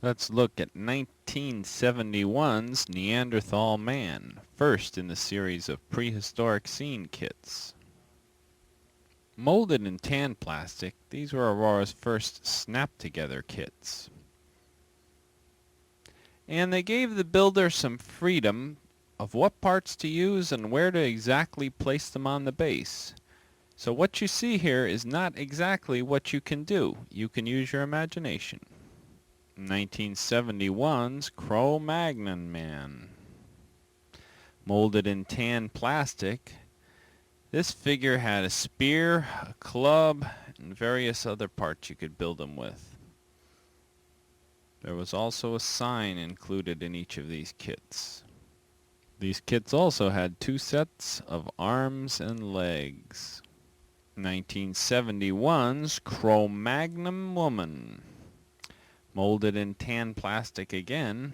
Let's look at 1971's Neanderthal Man, first in the series of prehistoric scene kits. Molded in tan plastic, these were Aurora's first snap-together kits. And they gave the builder some freedom of what parts to use and where to exactly place them on the base. So what you see here is not exactly what you can do. You can use your imagination. 1971's Cro-Magnon Man. Molded in tan plastic, this figure had a spear, a club, and various other parts you could build him with. There was also a sign included in each of these kits. These kits also had 2 sets of arms and legs. 1971's Cro-Magnon Woman. Molded in tan plastic again,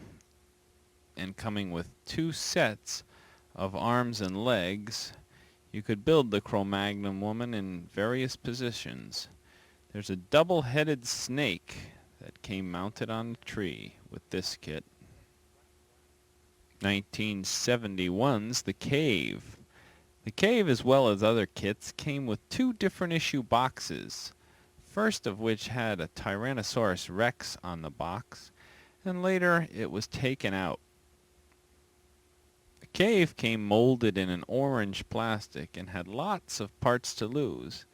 and coming with 2 sets of arms and legs, you could build the Cro-Magnon Woman in various positions. There's a double-headed snake that came mounted on a tree with this kit. 1971's The Cave. The Cave, as well as other kits, came with 2 different issue boxes. First of which had a Tyrannosaurus Rex on the box, and later it was taken out. The cave came molded in an orange plastic and had lots of parts to lose.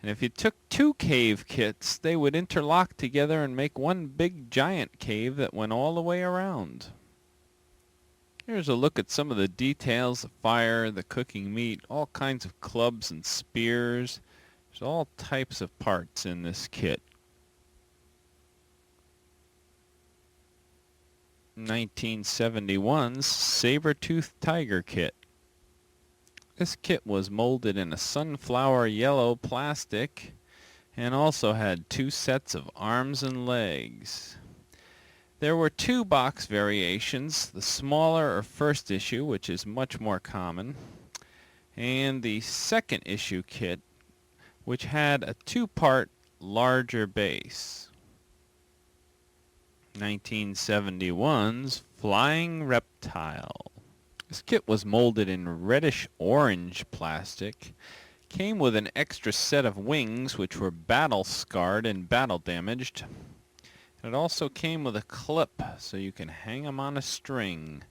And if you took 2 cave kits, they would interlock together and make one big giant cave that went all the way around. Here's a look at some of the details: the fire, the cooking meat, all kinds of clubs and spears. There's all types of parts in this kit. 1971's Saber-toothed Tiger Kit. This kit was molded in a sunflower yellow plastic and also had 2 sets of arms and legs. There were 2 box variations, the smaller or first issue, which is much more common, and the second issue kit, which had a 2-part larger base. 1971's Flying Reptile. This kit was molded in reddish-orange plastic, came with an extra set of wings which were battle-scarred and battle-damaged. It also came with a clip so you can hang them on a string.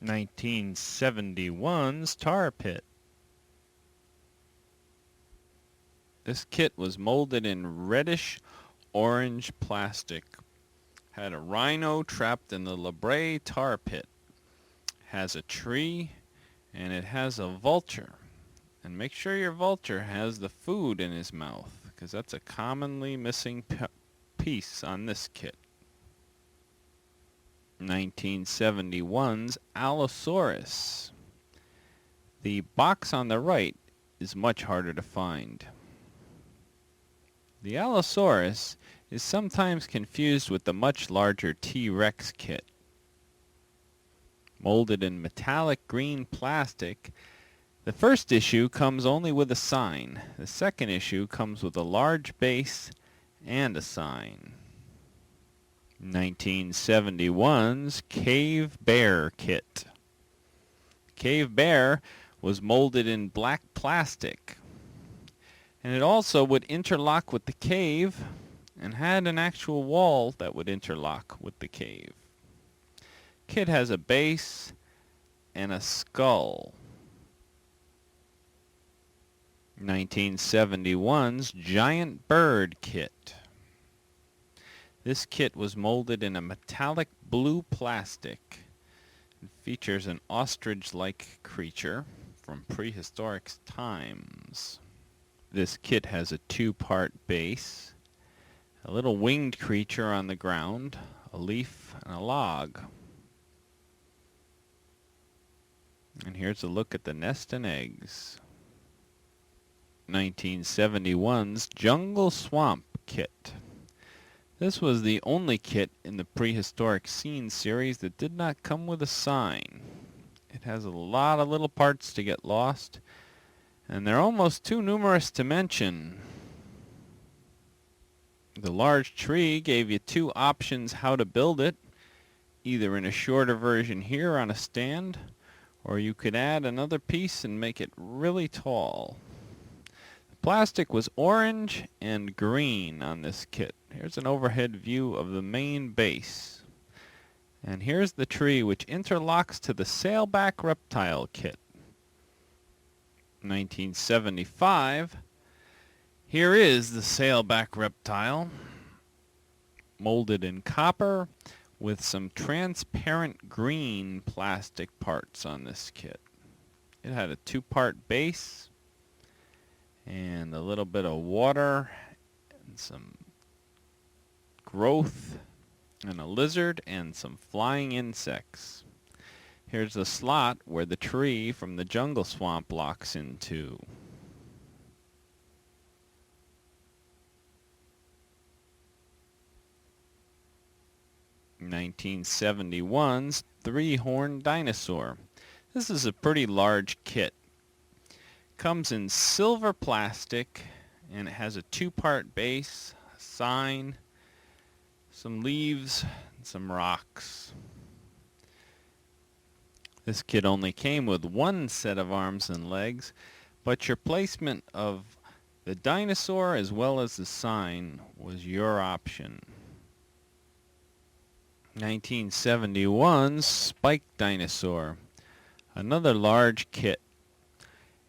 1971's Tar Pit. This kit was molded in reddish-orange plastic. Had a rhino trapped in the La Brea tar pit. Has a tree, and it has a vulture. And make sure your vulture has the food in his mouth, because that's a commonly missing piece on this kit. 1971's Allosaurus. The box on the right is much harder to find. The Allosaurus is sometimes confused with the much larger T-Rex kit. Molded in metallic green plastic, the first issue comes only with a sign. The second issue comes with a large base and a sign. 1971's Cave Bear Kit. Cave Bear was molded in black plastic, and it also would interlock with the cave and had an actual wall that would interlock with the cave. Kit has a base and a skull. 1971's Giant Bird Kit. This kit was molded in a metallic blue plastic. It features an ostrich-like creature from prehistoric times. This kit has a 2-part base, a little winged creature on the ground, a leaf, and a log. And here's a look at the nest and eggs. 1971's Jungle Swamp Kit. This was the only kit in the Prehistoric Scene series that did not come with a sign. It has a lot of little parts to get lost, and they're almost too numerous to mention. The large tree gave you two options how to build it, either in a shorter version here on a stand, or you could add another piece and make it really tall. The plastic was orange and green on this kit. Here's an overhead view of the main base. And here's the tree which interlocks to the Sailback reptile kit. 1975. Here is the Sailback reptile, molded in copper with some transparent green plastic parts on this kit. It had a two-part base and a little bit of water and some growth and a lizard and some flying insects. Here's the slot where the tree from the jungle swamp locks into. (1971's) three-horned dinosaur. This is a pretty large kit. Comes in silver plastic and it has a two-part base, a sign, some leaves, and some rocks. This kit only came with one set of arms and legs, but your placement of the dinosaur as well as the sign was your option. 1971's spiked dinosaur. Another large kit.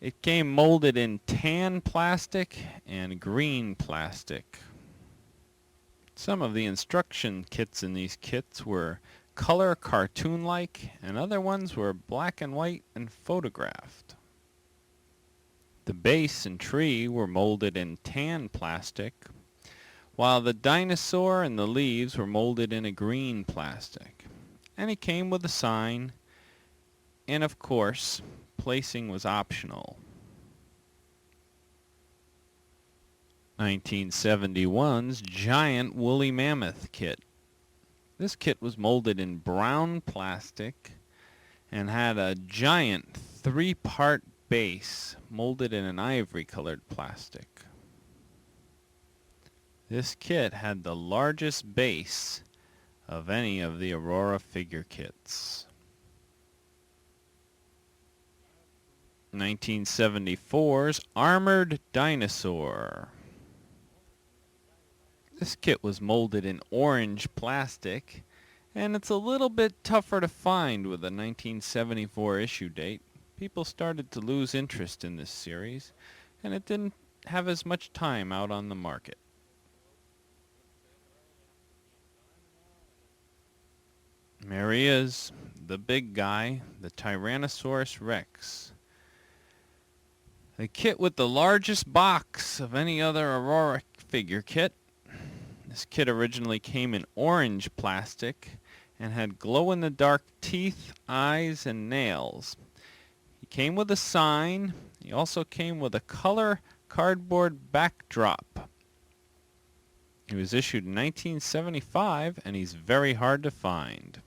It came molded in tan plastic and green plastic. Some of the instruction kits in these kits were color cartoon-like, and other ones were black and white and photographed. The base and tree were molded in tan plastic, while the dinosaur and the leaves were molded in a green plastic. And he came with a sign, and of course, placing was optional. 1971's giant woolly mammoth kit. This kit was molded in brown plastic and had a giant three-part base molded in an ivory-colored plastic. This kit had the largest base of any of the Aurora figure kits. 1974's armored dinosaur. This kit was molded in orange plastic, and it's a little bit tougher to find with a 1974 issue date. People started to lose interest in this series, and it didn't have as much time out on the market. There he is, the big guy, the Tyrannosaurus Rex. The kit with the largest box of any other Aurora figure kit. This kit originally came in orange plastic and had glow-in-the-dark teeth, eyes, and nails. He came with a sign. He also came with a color cardboard backdrop. He was issued in 1975, and he's very hard to find.